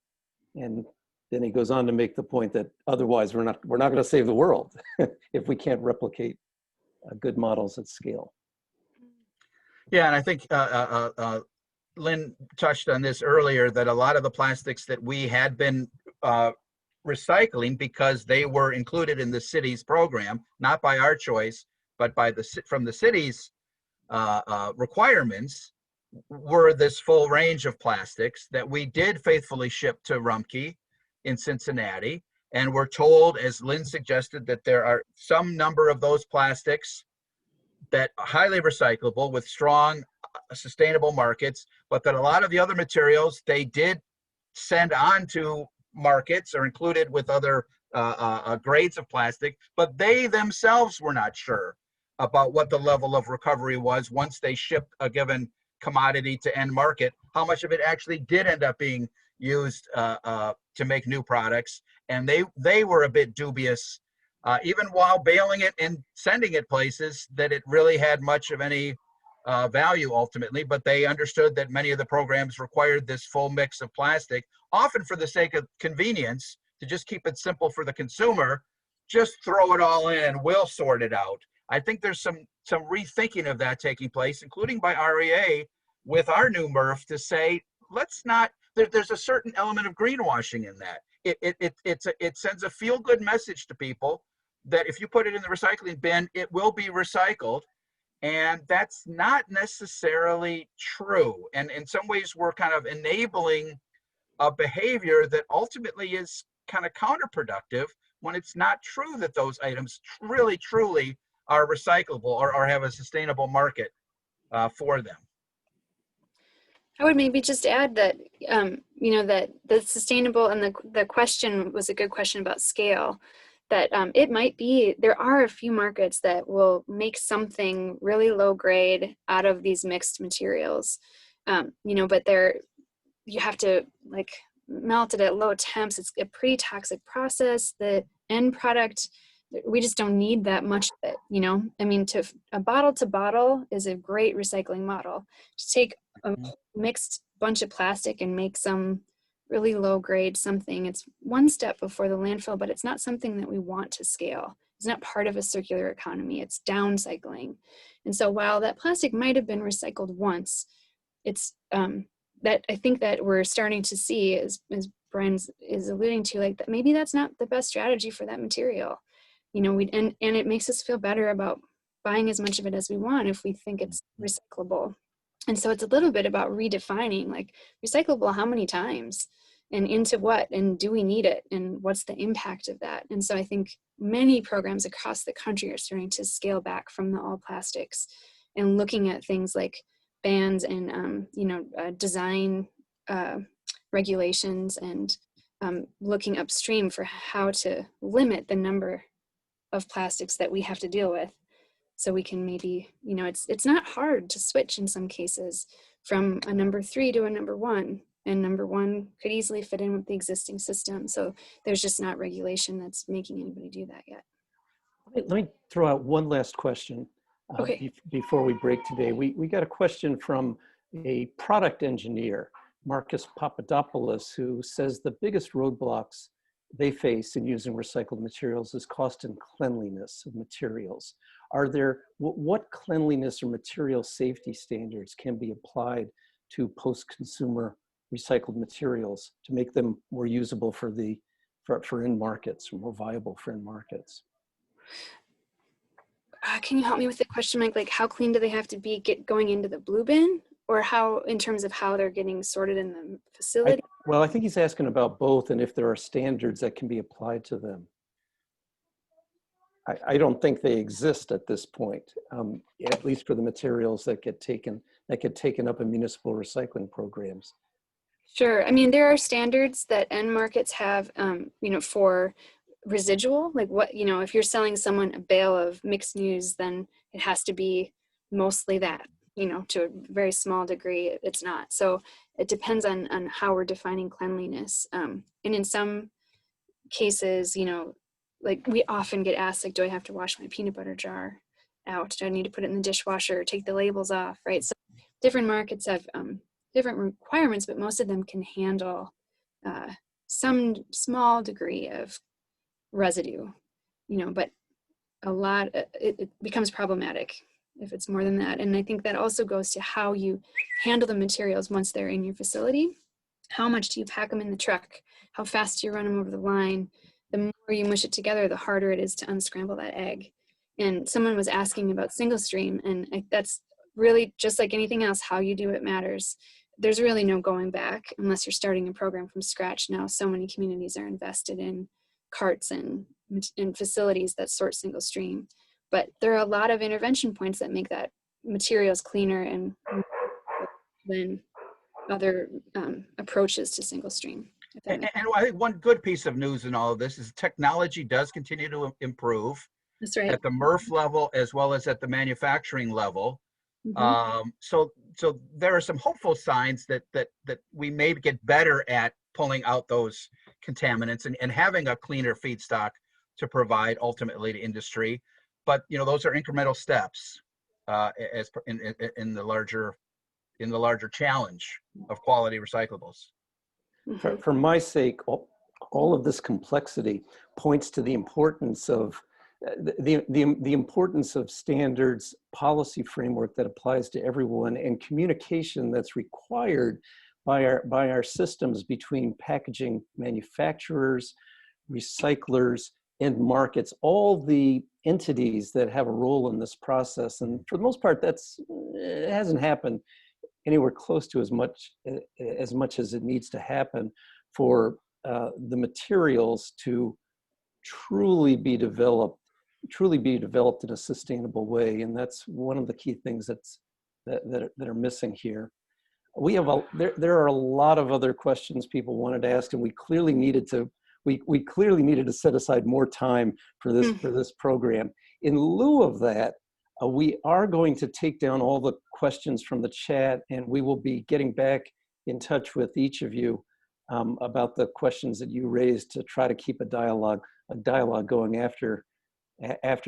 And then he goes on to make the point that otherwise we're not going to save the world if we can't replicate good models at scale. Yeah, and I think Lynn touched on this earlier, that a lot of the plastics that we had been recycling, because they were included in the city's program, not by our choice, but from the city's requirements, were this full range of plastics that we did faithfully ship to Rumpke in Cincinnati. And we're told, as Lynn suggested, that there are some number of those plastics that are highly recyclable with strong sustainable markets, but that a lot of the other materials they did send on to markets or included with other grades of plastic, but they themselves were not sure about what the level of recovery was once they shipped a given commodity to end market, how much of it actually did end up being used to make new products. And they were a bit dubious, even while bailing it and sending it places, that it really had much of any value ultimately. But they understood that many of the programs required this full mix of plastic, often for the sake of convenience, to just keep it simple for the consumer. Just throw it all in and we'll sort it out. I think there's some rethinking of that taking place, including by REA with our new MRF, to say, let's not, there's a certain element of greenwashing in that. It sends a feel-good message to people that if you put it in the recycling bin, it will be recycled. And that's not necessarily true. And in some ways, we're kind of enabling a behavior that ultimately is kind of counterproductive, when it's not true that those items really, truly are recyclable or have a sustainable market for them. I would maybe just add that, that the sustainable, and the question was a good question about scale, that it might be, there are a few markets that will make something really low grade out of these mixed materials, but you have to like melt it at low temps. It's a pretty toxic process. The end product, we just don't need that much of it, I mean, a bottle to bottle is a great recycling model. To take a mixed bunch of plastic and make some really low grade something, it's one step before the landfill, but it's not something that we want to scale. It's not part of a circular economy. It's downcycling. And so while that plastic might have been recycled once, it's that I think that we're starting to see, as Brian is alluding to, like that maybe that's not the best strategy for that material. And it makes us feel better about buying as much of it as we want if we think it's recyclable. And so it's a little bit about redefining, like, recyclable how many times and into what, and do we need it, and what's the impact of that? And so I think many programs across the country are starting to scale back from the all plastics and looking at things like bans and design regulations, and looking upstream for how to limit the number of plastics that we have to deal with. So we can maybe, it's not hard to switch in some cases from a number 3 to a number 1, and number 1 could easily fit in with the existing system. So there's just not regulation that's making anybody do that yet. Let me throw out one last question before we break today. We got a question from a product engineer, Marcus Papadopoulos, who says the biggest roadblocks they face in using recycled materials is cost and cleanliness of materials. Are there, what cleanliness or material safety standards can be applied to post-consumer recycled materials to make them more usable for end markets, more viable for end markets? Can you help me with the question, Mike? Like, how clean do they have to be going into the blue bin, or how, in terms of how they're getting sorted in the facility? Well, I think he's asking about both, and if there are standards that can be applied to them. I don't think they exist at this point, at least for the materials that get taken up in municipal recycling programs. Sure. I mean, there are standards that end markets have, for residual, like what, if you're selling someone a bale of mixed news, then it has to be mostly that, to a very small degree, it's not. So it depends on how we're defining cleanliness. And in some cases, like we often get asked, like, do I have to wash my peanut butter jar out? Do I need to put it in the dishwasher or take the labels off, right? So different markets have different requirements, but most of them can handle some small degree of residue, but a lot, it becomes problematic if it's more than that. And I think that also goes to how you handle the materials once they're in your facility. How much do you pack them in the truck? How fast do you run them over the line? The more you mush it together, the harder it is to unscramble that egg. And someone was asking about single stream, and that's really just like anything else, how you do it matters. There's really no going back unless you're starting a program from scratch now. So many communities are invested in carts and facilities that sort single stream. But there are a lot of intervention points that make that materials cleaner and than other approaches to single stream. And I think one good piece of news in all of this is technology does continue to improve. That's right. At the MRF level as well as at the manufacturing level. Mm-hmm. So so there are some hopeful signs that we may get better at pulling out those contaminants and having a cleaner feedstock to provide ultimately to industry. But those are incremental steps as in the larger challenge of quality recyclables. For my sake, all of this complexity points to the importance of the importance of standards, policy framework that applies to everyone, and communication that's required by our systems between packaging manufacturers, recyclers, and markets, all the entities that have a role in this process. And for the most part, it hasn't happened anywhere close to as much as it needs to happen for the materials to truly be developed in a sustainable way. And that's one of the key things that are missing here. There are a lot of other questions people wanted to ask, and we clearly needed to set aside more time for this program. In lieu of that, we are going to take down all the questions from the chat, and we will be getting back in touch with each of you about the questions that you raised to try to keep a dialogue going after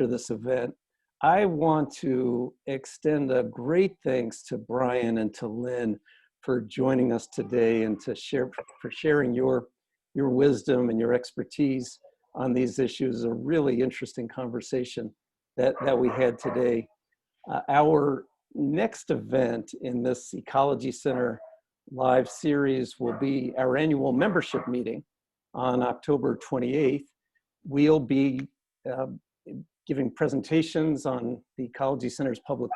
this event. I want to extend a great thanks to Brian and to Lynn for joining us today and for sharing your wisdom and your expertise on these issues. A really interesting conversation that we had today. Our next event in this Ecology Center live series will be our annual membership meeting on October 28th. We'll be giving presentations on the Ecology Center's public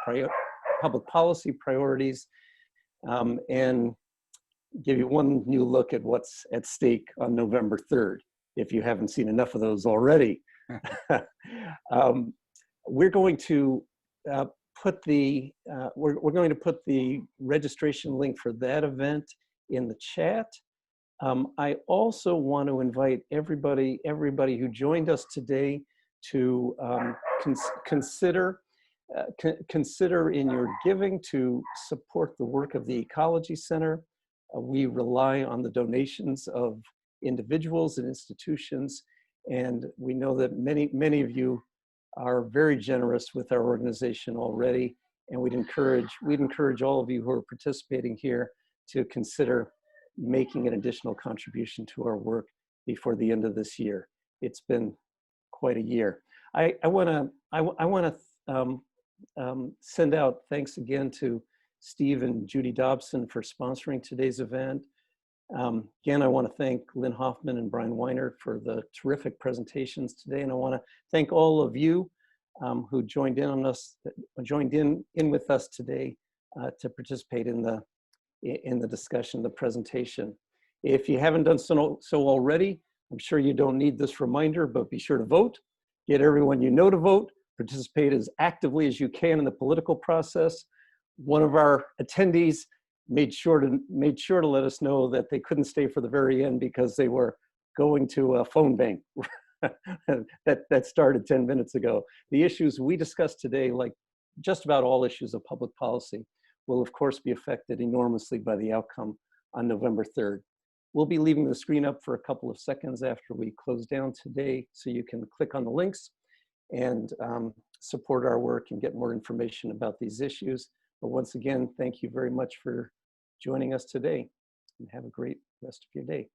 policy priorities and give you one new look at what's at stake on November 3rd, if you haven't seen enough of those already. We're going to put the registration link for that event in the chat. I also want to invite everybody who joined us today to consider in your giving to support the work of the Ecology Center. We rely on the donations of individuals and institutions, and we know that many of you are very generous with our organization already, and we'd encourage all of you who are participating here to consider making an additional contribution to our work before the end of this year. It's been quite a year. I want to send out thanks again to Steve and Judy Dobson for sponsoring today's event. Again, I want to thank Lynn Hoffman and Brian Weiner for the terrific presentations today, and I want to thank all of you who joined in with us today to participate in the discussion, the presentation. If you haven't done so already, I'm sure you don't need this reminder, but be sure to vote. Get everyone you know to vote. Participate as actively as you can in the political process. One of our attendees made sure to let us know that they couldn't stay for the very end because they were going to a phone bank that started 10 minutes ago. The issues we discussed today, like just about all issues of public policy, will of course be affected enormously by the outcome on November 3rd. We'll be leaving the screen up for a couple of seconds after we close down today, so you can click on the links and support our work and get more information about these issues. But once again, thank you very much for joining us today, and have a great rest of your day.